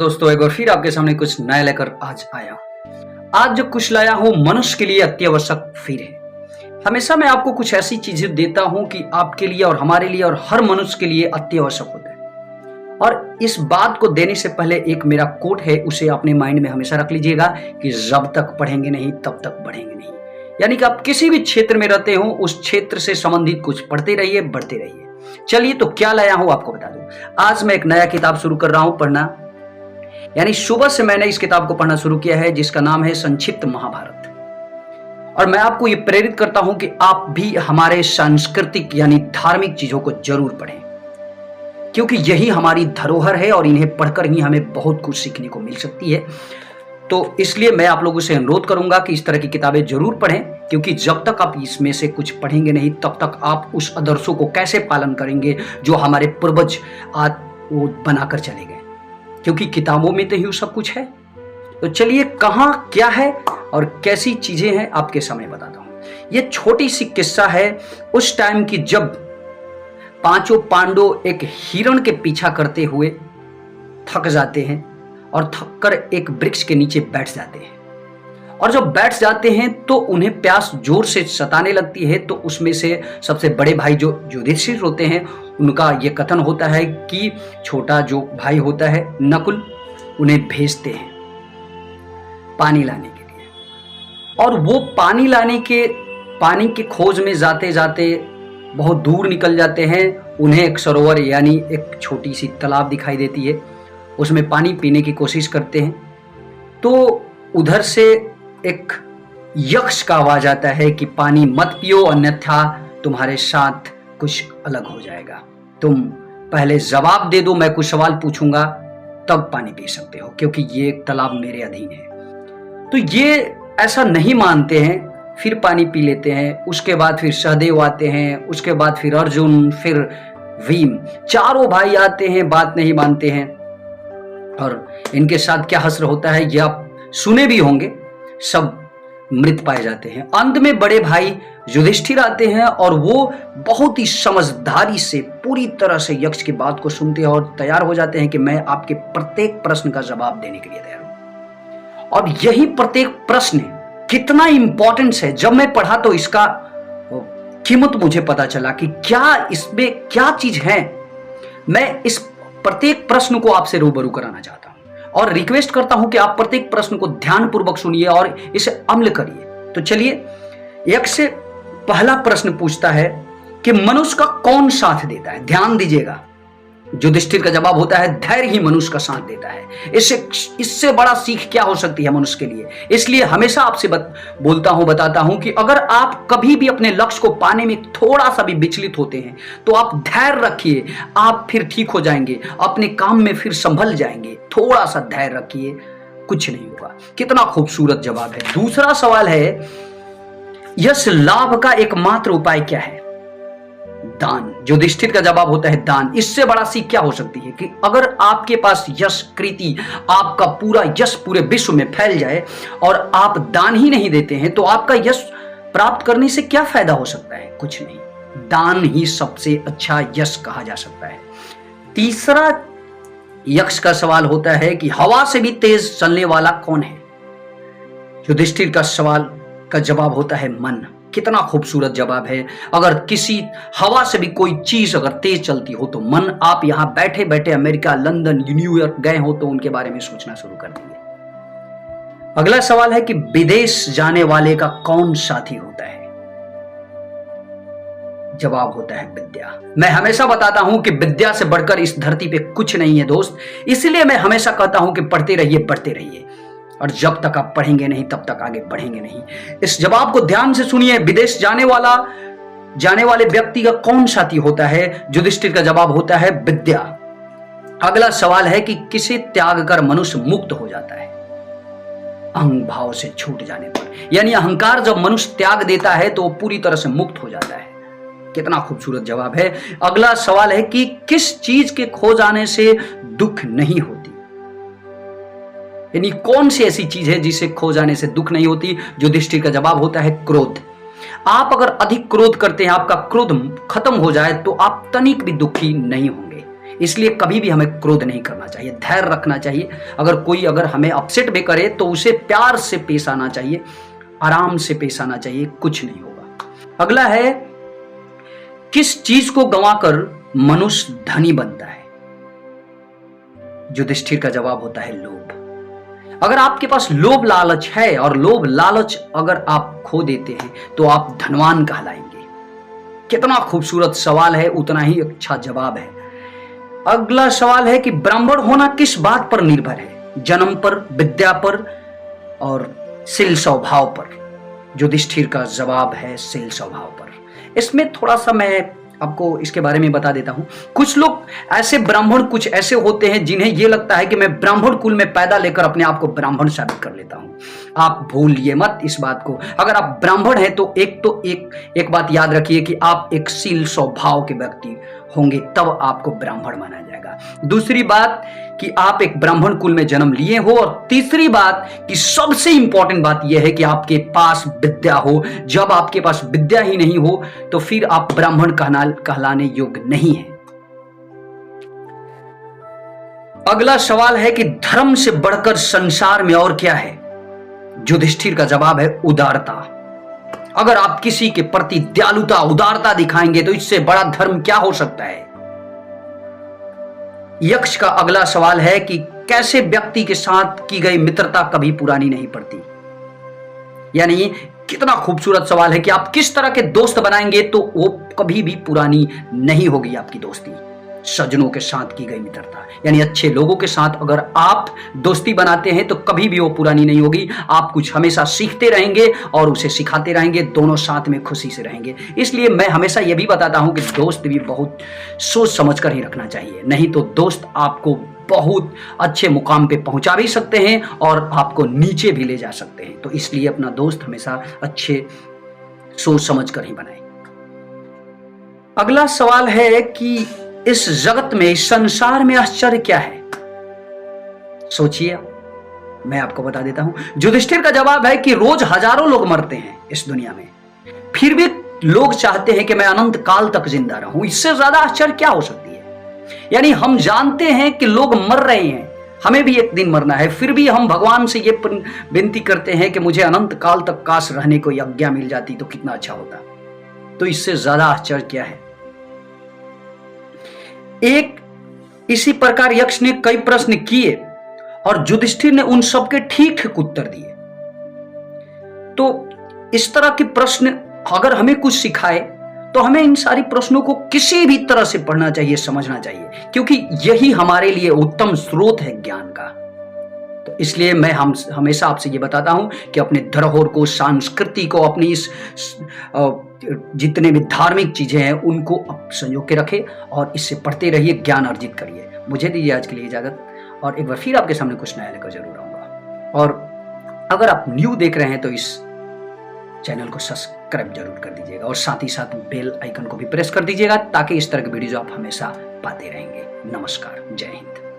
दोस्तों एक बार फिर आपके सामने कुछ नया लेकर आज आया हूं। आज जो कुछ लाया हूं मनुष्य के लिए अत्यावश्यक फिर है। हमेशा मैं आपको कुछ ऐसी चीजें देता हूं कि आपके लिए और हमारे लिए और हर मनुष्य के लिए अत्यावश्यक होता है। और इस बात को देने से पहले एक मेरा कोट है, उसे अपने माइंड में हमेशा रख लीजिएगा कि जब तक पढ़ेंगे नहीं तब तक बढ़ेंगे नहीं। यानी कि आप किसी भी क्षेत्र में रहते हो उस क्षेत्र से संबंधित कुछ पढ़ते रहिए, बढ़ते रहिए। चलिए तो क्या लाया हूं आपको बता दूं। आज मैं एक नया किताब शुरू कर रहा हूं पढ़ना, यानी सुबह से मैंने इस किताब को पढ़ना शुरू किया है जिसका नाम है संक्षिप्त महाभारत। और मैं आपको यह प्रेरित करता हूं कि आप भी हमारे सांस्कृतिक यानी धार्मिक चीजों को जरूर पढ़ें, क्योंकि यही हमारी धरोहर है और इन्हें पढ़कर ही हमें बहुत कुछ सीखने को मिल सकती है। तो इसलिए मैं आप लोगों से अनुरोध करूंगा कि इस तरह की किताबें जरूर पढ़ें, क्योंकि जब तक आप इसमें से कुछ पढ़ेंगे नहीं तब तक आप उस आदर्शों को कैसे पालन करेंगे जो हमारे पूर्वज आज वो बनाकर चले गए, क्योंकि किताबों में तो ही सब कुछ है। तो चलिए कहां क्या है और कैसी चीजें हैं आपके सामने बताता हूं। यह छोटी सी किस्सा है उस टाइम की जब पांचों पांडव एक हिरण के पीछा करते हुए थक जाते हैं और थककर एक वृक्ष के नीचे बैठ जाते हैं। और जब बैठ जाते हैं तो उन्हें प्यास जोर से सताने लगती है। तो उसमें से सबसे बड़े भाई जो युधिष्ठिर होते हैं, उनका यह कथन होता है कि छोटा जो भाई होता है नकुल, उन्हें भेजते हैं पानी लाने के लिए। और वो पानी के खोज में जाते जाते बहुत दूर निकल जाते हैं। उन्हें एक सरोवर यानी एक छोटी सी तालाब दिखाई देती है, उसमें पानी पीने की कोशिश करते हैं। तो उधर से एक यक्ष का आवाज आता है कि पानी मत पियो, अन्यथा तुम्हारे साथ कुछ अलग हो जाएगा। तुम पहले जवाब दे दो, मैं कुछ सवाल पूछूंगा तब पानी पी सकते हो, क्योंकि ये तालाब मेरे अधीन है। तो ये ऐसा नहीं मानते हैं, फिर पानी पी लेते हैं। उसके बाद फिर सहदेव आते हैं, उसके बाद फिर अर्जुन, फिर भीम, चारों भाई आते हैं, बात नहीं मानते हैं। और इनके साथ क्या हश्र होता है ये आप सुने भी होंगे, सब मृत पाए जाते हैं। अंत में बड़े भाई युधिष्ठिर आते हैं और वो बहुत ही समझदारी से पूरी तरह से यक्ष की बात को सुनते हैं और तैयार हो जाते हैं कि मैं आपके प्रत्येक प्रश्न का जवाब देने के लिए तैयार हूं। और यही प्रत्येक प्रश्न कितना इंपॉर्टेंस है, जब मैं पढ़ा तो इसका कीमत मुझे पता चला कि क्या इसमें क्या चीज है। मैं इस प्रत्येक प्रश्न को आपसे रूबरू कराना चाहता हूं और रिक्वेस्ट करता हूं कि आप प्रत्येक प्रश्न को ध्यानपूर्वक सुनिए और इसे अमल करिए। तो चलिए, यक्ष से पहला प्रश्न पूछता है कि मनुष्य का कौन साथ देता है। ध्यान दीजिएगा, युधिष्ठिर का जवाब होता है धैर्य ही मनुष्य का साथ देता है। इससे बड़ा सीख क्या हो सकती है मनुष्य के लिए। इसलिए हमेशा आपसे बताता हूं कि अगर आप कभी भी अपने लक्ष्य को पाने में थोड़ा सा भी विचलित होते हैं तो आप धैर्य रखिए, आप फिर ठीक हो जाएंगे, अपने काम में फिर संभल जाएंगे। थोड़ा सा धैर्य रखिए, कुछ नहीं होगा। कितना खूबसूरत जवाब है। दूसरा सवाल है, यश लाभ का एकमात्र उपाय क्या है। दान। युधिष्ठिर का जवाब होता है दान। इससे बड़ा सीख क्या हो सकती है कि अगर आपके पास यश कृति, आपका पूरा यश पूरे विश्व में फैल जाए और आप दान ही नहीं देते हैं तो आपका यश प्राप्त करने से क्या फायदा हो सकता है। कुछ नहीं। दान ही सबसे अच्छा यश कहा जा सकता है। तीसरा यक्ष का सवाल होता है कि हवा से भी तेज चलने वाला कौन है। युधिष्ठिर का सवाल का जवाब होता है मन। कितना खूबसूरत जवाब है। अगर किसी हवा से भी कोई चीज अगर तेज चलती हो तो मन। आप यहां बैठे बैठे अमेरिका, लंदन, न्यूयॉर्क गए हो तो उनके बारे में सोचना शुरू कर देंगे। अगला सवाल है कि विदेश जाने वाले का कौन साथी होता है। जवाब होता है विद्या। मैं हमेशा बताता हूं कि विद्या से बढ़कर इस धरती पे कुछ नहीं है दोस्त। इसलिए मैं हमेशा कहता हूं कि पढ़ते रहिए, बढ़ते रहिए, और जब तक आप पढ़ेंगे नहीं तब तक आगे बढ़ेंगे नहीं। इस जवाब को ध्यान से सुनिए। विदेश जाने वाले व्यक्ति का कौन साथी होता है। युधिष्ठिर का जवाब होता है विद्या। अगला सवाल है कि किसे त्याग कर मनुष्य मुक्त हो जाता है। अहंकार भाव से छूट जाने पर, यानी अहंकार जब मनुष्य त्याग देता है तो पूरी तरह से मुक्त हो जाता है। कितना खूबसूरत जवाब है। अगला सवाल है कि किस चीज के खो जाने से दुख नहीं होती। यानी कौन सी ऐसी चीज है जिसे खो जाने से दुख नहीं होती। युधिष्ठिर का जवाब होता है क्रोध। आप अगर अधिक क्रोध करते हैं, आपका क्रोध खत्म हो जाए तो आप तनिक भी दुखी नहीं होंगे। इसलिए कभी भी हमें क्रोध नहीं करना चाहिए, धैर्य रखना चाहिए। अगर हमें अपसेट भी करे तो उसे प्यार से पेश आना चाहिए, आराम से पेश आना चाहिए, कुछ नहीं होगा। अगला है, किस चीज को गंवाकर मनुष्य धनी बनता है? युधिष्ठिर का जवाब होता है लोभ। अगर आपके पास लोभ लालच है और लोभ लालच अगर आप खो देते हैं तो आप धनवान कहलाएंगे। कितना खूबसूरत सवाल है, उतना ही अच्छा जवाब है। अगला सवाल है कि ब्राह्मण होना किस बात पर निर्भर है? जन्म पर, विद्या पर और शील स्वभाव पर। युधिष्ठिर का जवाब है शील स्वभाव पर। इसमें थोड़ा सा मैं आपको इसके बारे में बता देता हूं। कुछ लोग ऐसे ब्राह्मण कुछ ऐसे होते हैं जिन्हें यह लगता है कि मैं ब्राह्मण कुल में पैदा लेकर अपने आप को ब्राह्मण साबित कर लेता हूं। आप भूलिए मत इस बात को। अगर आप ब्राह्मण हैं तो एक बात याद रखिए कि आप एक शील स्वभाव के व्यक्ति होंगे, तब आपको ब्राह्मण माना जाएगा। दूसरी बात कि आप एक ब्राह्मण कुल में जन्म लिए हो, और तीसरी बात कि सबसे इंपॉर्टेंट बात यह है कि आपके पास विद्या हो। जब आपके पास विद्या ही नहीं हो तो फिर आप ब्राह्मण कहलाने योग्य नहीं है। अगला सवाल है कि धर्म से बढ़कर संसार में और क्या है? युधिष्ठिर का जवाब है उदारता। अगर आप किसी के प्रति दयालुता, उदारता दिखाएंगे तो इससे बड़ा धर्म क्या हो सकता है? यक्ष का अगला सवाल है कि कैसे व्यक्ति के साथ की गई मित्रता कभी पुरानी नहीं पड़ती? यानी कितना खूबसूरत सवाल है कि आप किस तरह के दोस्त बनाएंगे तो वो कभी भी पुरानी नहीं होगी आपकी दोस्ती। सज्जनों के साथ की गई मित्रता, यानी अच्छे लोगों के साथ अगर आप दोस्ती बनाते हैं तो कभी भी वो पुरानी नहीं होगी। आप कुछ हमेशा सीखते रहेंगे और उसे सिखाते रहेंगे, दोनों साथ में खुशी से रहेंगे। इसलिए मैं हमेशा यह भी बताता हूं कि दोस्त भी बहुत सोच समझ कर ही रखना चाहिए, नहीं तो दोस्त आपको बहुत अच्छे मुकाम पे पहुंचा भी सकते हैं और आपको नीचे भी ले जा सकते हैं। तो इसलिए अपना दोस्त हमेशा अच्छे सोच समझ कर ही बनाए। अगला सवाल है कि इस जगत में, इस संसार में आश्चर्य क्या है? सोचिए, मैं आपको बता देता हूं। युधिष्ठिर का जवाब है कि रोज हजारों लोग मरते हैं इस दुनिया में, फिर भी लोग चाहते हैं कि मैं अनंत काल तक जिंदा रहूं। इससे ज्यादा आश्चर्य क्या हो सकती है? यानी हम जानते हैं कि लोग मर रहे हैं, हमें भी एक दिन मरना है, फिर भी हम भगवान से ये विनती करते हैं कि मुझे अनंत काल तक काश रहने को आज्ञा मिल जाती तो कितना अच्छा होता। तो इससे ज्यादा आश्चर्य क्या है? एक इसी प्रकार यक्ष ने कई प्रश्न किए और युधिष्ठिर ने उन सबके ठीक ठीक उत्तर दिए। तो इस तरह के प्रश्न अगर हमें कुछ सिखाए तो हमें इन सारी प्रश्नों को किसी भी तरह से पढ़ना चाहिए, समझना चाहिए, क्योंकि यही हमारे लिए उत्तम स्रोत है ज्ञान का। तो इसलिए मैं हमेशा आपसे ये बताता हूं कि अपने धरोहर को, संस्कृति को, अपनी इस जितने भी धार्मिक चीजें हैं उनको संजो के रखें और इससे पढ़ते रहिए, ज्ञान अर्जित करिए। मुझे दीजिए आज के लिए इजाजत, और एक बार फिर आपके सामने कुछ नया लेकर जरूर आऊंगा। और अगर आप न्यू देख रहे हैं तो इस चैनल को सब्सक्राइब जरूर कर दीजिएगा और साथ ही साथ बेल आइकन को भी प्रेस कर दीजिएगा ताकि इस तरह के वीडियो आप हमेशा पाते रहेंगे। नमस्कार, जय हिंद।